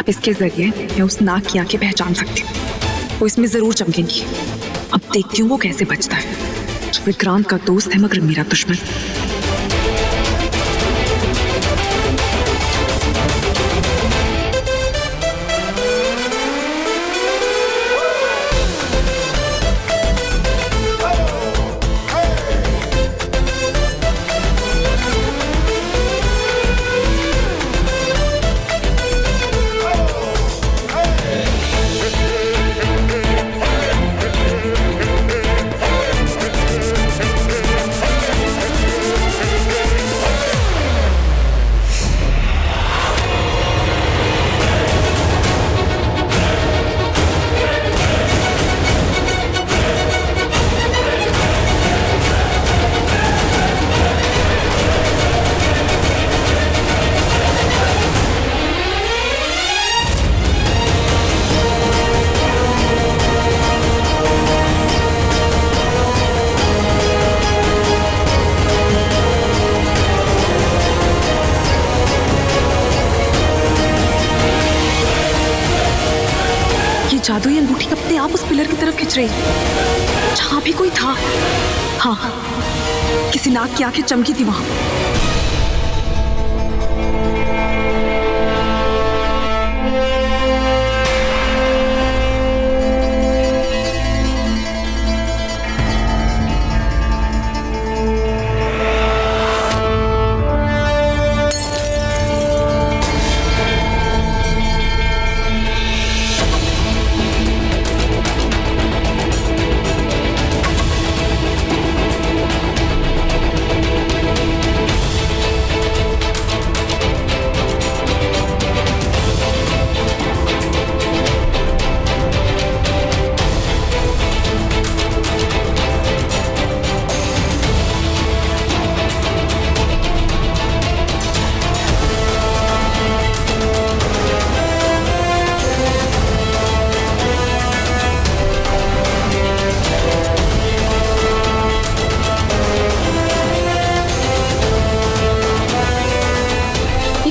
इसके जरिए मैं उस नाग की आंखें पहचान सकती हूँ। वो इसमें जरूर चमकेंगी। अब देखती हूँ वो कैसे बचता है। विक्रांत का दोस्त है मगर मेरा दुश्मन। जादू ये अंगूठी अपने आप उस पिलर की तरफ खिंच रही है जहां भी कोई था। हाँ, किसी नाग की आंखें चमकी थी वहां।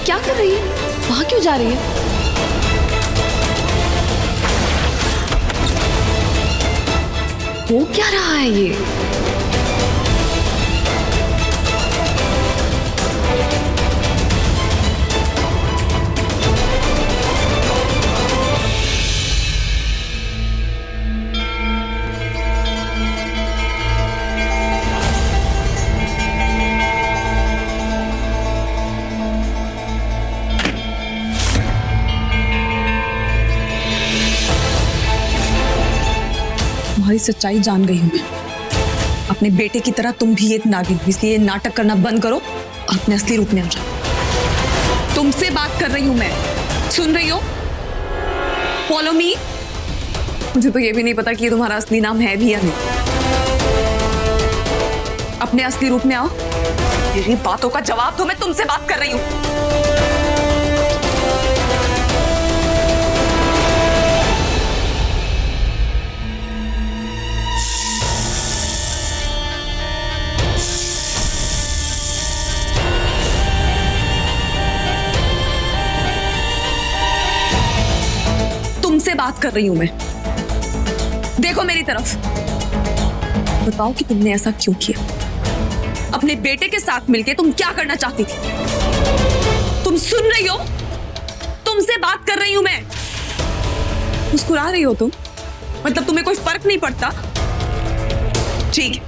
क्या कर रही है? वहां क्यों जा रही है? वो क्या रहा है ये? तुम्हारी सच्चाई जान गई हूं मैं। अपने बेटे की तरह तुम भी एक नागिन, इसलिए नाटक करना बंद करो और अपने असली रूप में आ जाओ। तुमसे बात कर रही हूं मैं, सुन रही हो? Follow me. मुझे तो ये भी नहीं पता कि ये तुम्हारा असली नाम है भी या नहीं। अपने असली रूप में आओ। मेरी बातों का जवाब दो, मैं तुमसे बात कर रही हूं। तुमसे बात कर रही हूं मैं। देखो मेरी तरफ, बताओ कि तुमने ऐसा क्यों किया? अपने बेटे के साथ मिलके तुम क्या करना चाहती थी? तुम सुन रही हो? तुमसे बात कर रही हूं मैं। मुस्कुरा रही हो तुम? मतलब तुम्हें कोई फर्क नहीं पड़ता? ठीक है,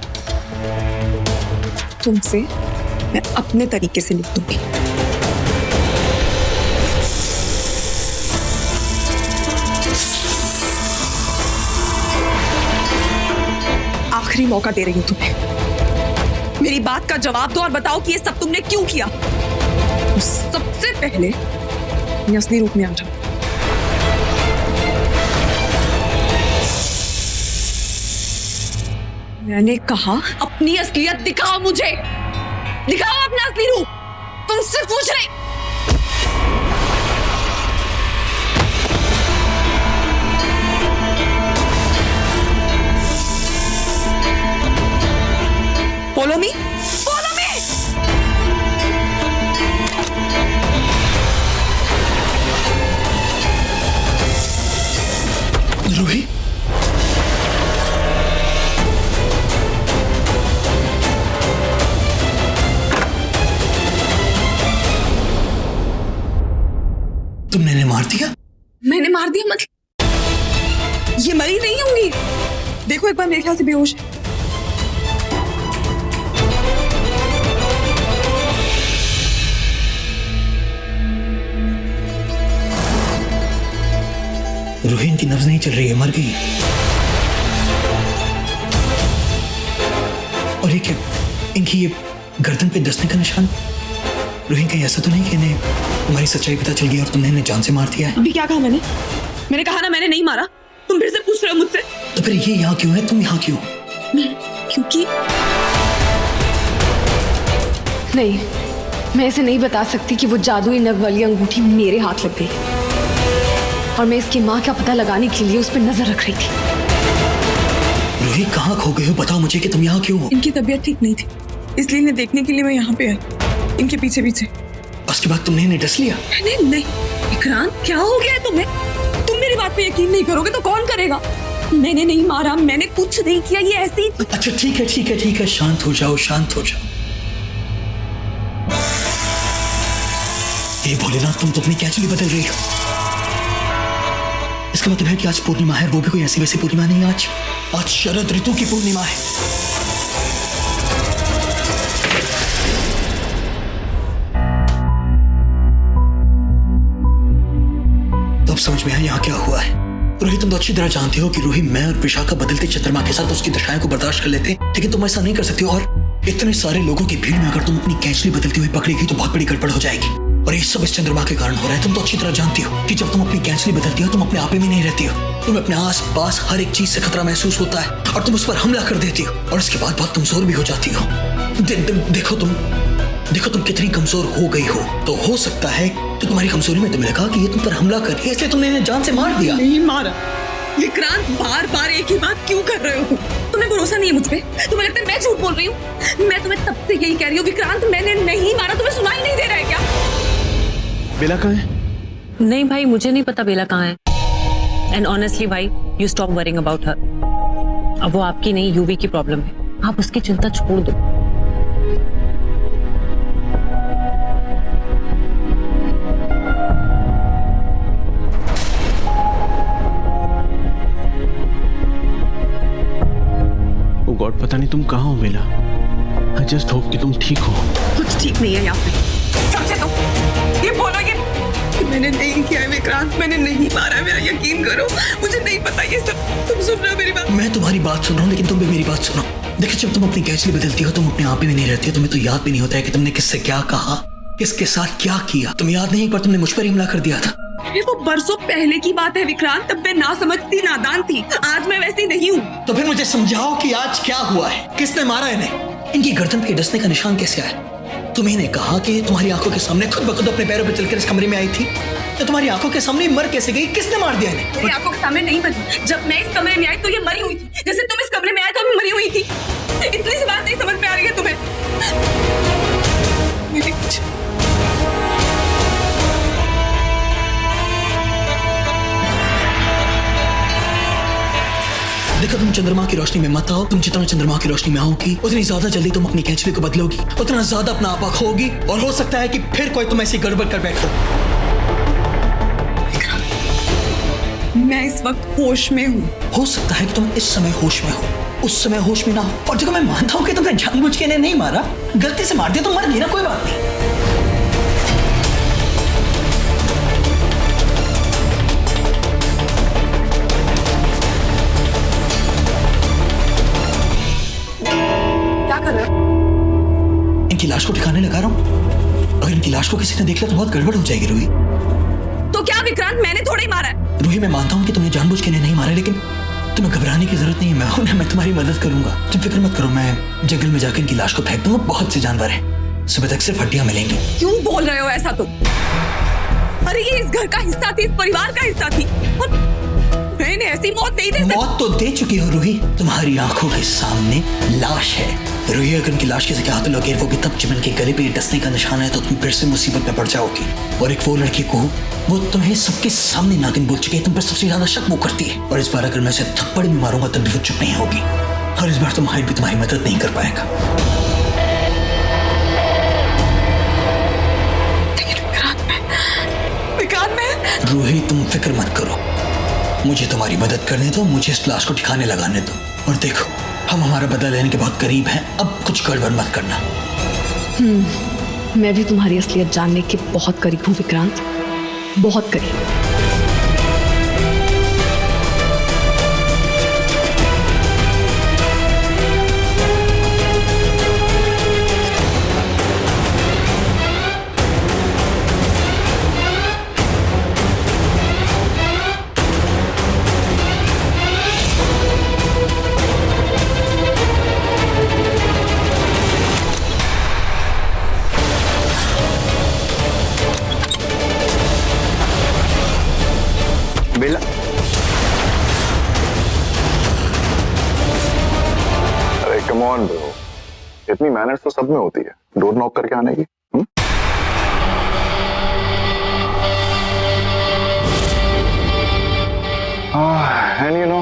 तुमसे मैं अपने तरीके से लिख दूंगी। आखिरी मौका दे रही हूं तुम्हें। मेरी बात का जवाब दो और बताओ कि ये सब तुमने क्यों किया। तो सबसे पहले ये असली रूप में आ जाओ। मैंने कहा अपनी असलियत दिखाओ मुझे। दिखाओ अपना असली रूप। तुमसे पूछ रही। Follow me? Follow me! तुमने इन्हें मार दिया? मैंने मार दिया मतलब? ये मरी नहीं होंगी। देखो एक बार, मेरे ख्याल से बेहोश है। रूही, इनकी नब्ज नहीं चल रही है, मर गई। और ये क्या, इनकी ये गर्दन पे दसने का निशान? रूही, कहीं ऐसा तो नहीं कि इन्हें तुम्हारी सच्चाई पता चल गई और तुमने इन्हें जान से मार दिया है? अभी क्या कहा मैंने? मैंने कहा ना मैंने नहीं मारा। तुम फिर से पूछ रहे हो मुझसे? तो फिर ये यहाँ क्यों है, तुम यहाँ क्यों? क्योंकि नहीं, मैं इसे नहीं बता सकती कि वो जादुई नग वाली अंगूठी मेरे हाथ लग गई और मैं इसकी माँ का पता लगाने के लिए उस पर नजर रख रही थी। रूही, कहाँ खो गए हो? बताओ मुझे कि तुम यहाँ क्यों हो? इनकी तबीयत ठीक नहीं थी, इसलिए इन्हें देखने के लिए मैं यहाँ पे आई, इनके पीछे पीछे। उसके बाद तुमने इन्हें डस लिया? मैंने नहीं। विक्रांत, क्या हो गया है तुम्हें? तुम मेरी बात पे यकीन नहीं करोगे तो कौन करेगा? मैंने नहीं मारा, मैंने कुछ नहीं किया, ये ऐसी। अच्छा ठीक है ठीक है ठीक है, शांत हो जाओ, शांत हो जाओ। ये भोलेनाथ, तुम तो अपनी कैचुअली बदल रही हो। इसका मतलब है कि आज पूर्णिमा है, वो भी कोई ऐसी वैसी पूर्णिमा नहीं। आज शरद ऋतु की पूर्णिमा है। तो अब समझ में आया यहाँ क्या हुआ है। रूही, तुम तो अच्छी तरह जानती हो कि रूही, मैं और विशाखा बदलते चंद्रमा के साथ उसकी दशाएं को बर्दाश्त कर लेते, लेकिन तुम ऐसा नहीं कर सकती। और इतने सारे लोगों की भीड़ में अगर तुम अपनी कैचली बदलती हुई पकड़ेगी तो बहुत बड़ी गड़बड़ हो जाएगी। और ये सब इस चंद्रमा के कारण हो रहा है। तुम तो अच्छी तरह जानती हो कि जब तुम अपनी कैचली बदलती हो तुम अपने आप में नहीं रहती हो। तुम्हें अपने आस पास हर एक चीज से खतरा महसूस होता है और तुम उस पर हमला कर देती हो और इसके बाद बहुत कमजोर भी हो जाती हो। देखो तुम कितनी कमजोर हो गई हो। तो हो सकता है कि तुम्हारी कमजोरी में तुम्हें लगा कि ये तुम पर हमला कर रही है, इसलिए तुमने इन्हें जान से मार दिया। नहीं मारा। विक्रांत, बार बार एक ही बात क्यों कर रहे हो? तुम्हें भरोसा नहीं है मुझ पे? तुम्हें लगता है मैं झूठ बोल रही हूँ? मैं तुम्हें तब से यही कह रही हूँ विक्रांत, मैंने नहीं मारा। तुम्हें सुनाई नहीं दे रहा है क्या? बेला कहाँ है? नहीं भाई, मुझे नहीं पता बेला कहाँ है। एंड ऑनेस्टली भाई, you stop worrying about her. अब वो आपकी नहीं, यूवी की प्रॉब्लम है। आप उसकी चिंता छोड़ दो। ओ गॉड, पता नहीं तुम कहाँ हो बेला। आई जस्ट होप कि तुम ठीक हो। कुछ ठीक नहीं है यहाँ पे, समझे? तो ये बोलोगे कि मैंने नहीं किया है विक्रांत, मैंने नहीं मारा है, मेरा यकीन करो। मुझे नहीं पता ये सब। तुम सुन रहे हो मेरी बात? मैं तुम्हारी बात सुन रहा हूँ, लेकिन तुम भी मेरी बात सुनो। देखो, जब तुम अपनी कैचली बदलती हो तुम अपने आप में नहीं रहती हो। तुम्हें तो याद भी नहीं होता है कि तुमने किससे क्या कहा, किसके साथ क्या किया। तुम याद नहीं, पर तुमने मुझ पर ही हमला कर दिया था। अरे वो बरसों पहले की बात है विक्रांत, तब मैं ना समझती, नादान थी। आज मैं वैसी नहीं हूँ। तो फिर मुझे समझाओ कि आज क्या हुआ है, किसने मारा इन्हें? इनकी गर्दन पे डसने का निशान कैसे आया? तुम्हें ने कहा कि तुम्हारी आंखों के सामने खुद ब खुद अपने पैरों पर चलकर इस कमरे में आई थी, तो तुम्हारी आंखों के सामने मर कैसे गई? किसने मार दिया इन्हें? मेरी आंखों के सामने नहीं बनी। जब मैं इस कमरे में आई तो ये मरी हुई थी, जैसे तुम इस कमरे में आए तो मैं मरी हुई थी। इतनी सी बात नहीं समझ में आ रही है तुम्हें? मेरी कुछ देखो, तुम चंद्रमा की रोशनी में मत आओ। तुम जितना चंद्रमा की रोशनी में आओगी उतनी ज्यादा जल्दी तुम अपनी कैचली को बदलोगी, उतना ज्यादा अपना आपा खोगी और हो सकता है कि फिर कोई तुम ऐसी गड़बड़ कर बैठो। मैं इस वक्त होश में हूँ। हो सकता है कि तुम इस समय होश में हो, उस समय होश में ना हो। और देखो, मैं मानता हूँ कि तुमने जानबूझ के इन्हें नहीं मारा, गलती से मार दिया तो मर गई ना, कोई बात नहीं। क्या कर रहे हो? इनकी लाश को ठिकाने लगा रहा हूँ। अगर इनकी लाश को किसी ने देख लिया तो बहुत गड़बड़ हो जाएगी। रूही, तो क्या विक्रांत, मैंने थोड़ा ही मारा है। रूही, मैं मानता हूँ कि तुमने जानबूझ के इन्हें नहीं मारा, लेकिन तुम्हें घबराने की जरूरत नहीं है। मैं तुम्हारी मदद करूंगा। तुम फिक्र मत करो, मैं जंगल में जाकर इनकी लाश को फेंक दूंगा। बहुत से जानवर हैं, सुबह तक सिर्फ हड्डियां मिलेंगी। क्यों बोल रहे हो ऐसा तुम? अरे ये इस घर का हिस्सा थी, इस परिवार का हिस्सा थी, और मैंने ऐसी मौत नहीं दे सकती। मौत तो दे चुकी हो रूही, तुम्हारी आंखों के सामने लाश है। रूही, अगर उनकी लाश किसी के हाथों लगे, वो भी तब जब उनके गले पे डसने का निशान है, तो तुम फिर से मुसीबत में पड़ जाओगी। और एक वो लड़की को, वो तुम्हें सबके सामने नागिन बोल चुकी है, तुम पर सबसे ज्यादा शक वो करती है। और इस बार अगर मैं उसे थप्पड़ भी मारूंगा तब भी वो चुप नहीं होगी। और इस बार तो माहिर भी तुम्हारी मदद नहीं कर पाएगा। विक्रांत, मैं रूही तुम फिक्र मत करो, मुझे तुम्हारी मदद करने दो, मुझे इस लाश को ठिकाने लगाने दो। और देखो, हम हमारा बदला लेने के बहुत करीब हैं, अब कुछ गड़बड़ मत करना। मैं भी तुम्हारी असलियत जानने के बहुत करीब हूँ विक्रांत, बहुत करीब। बेला, अरे कम ऑन ब्रो, इतनी मैनर्स तो सब में होती है, डोर नॉक करके आने की। And you know,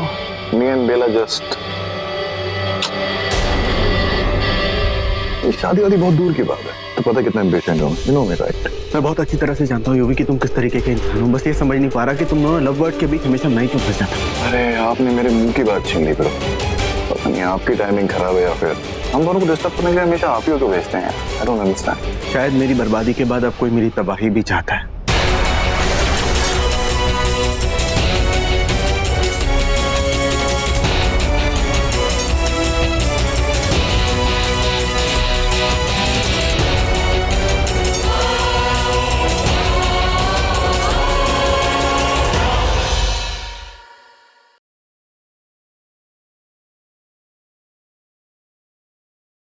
me and Bella just, शादी वादी बहुत दूर की बात है, तो पता कितना इम्पेशेंट हो, यू नो मी राइट। मैं बहुत अच्छी तरह से जानता हूँ यूवी कि तुम किस तरीके के इंसान हो, बस ये समझ नहीं पा रहा कि तुम दोनों लव वर्ड के बीच हमेशा मैं क्यों फंस जाता। अरे आपने मेरे मुंह की बात छीन ली ब्रो, पता नहीं आपकी टाइमिंग खराब है या फिर हम दोनों को डिस्टर्ब करने के लिए हमेशा आप ही को भेजते हैं। I don't understand. शायद मेरी बर्बादी के बाद अब कोई मेरी तबाही भी चाहता है।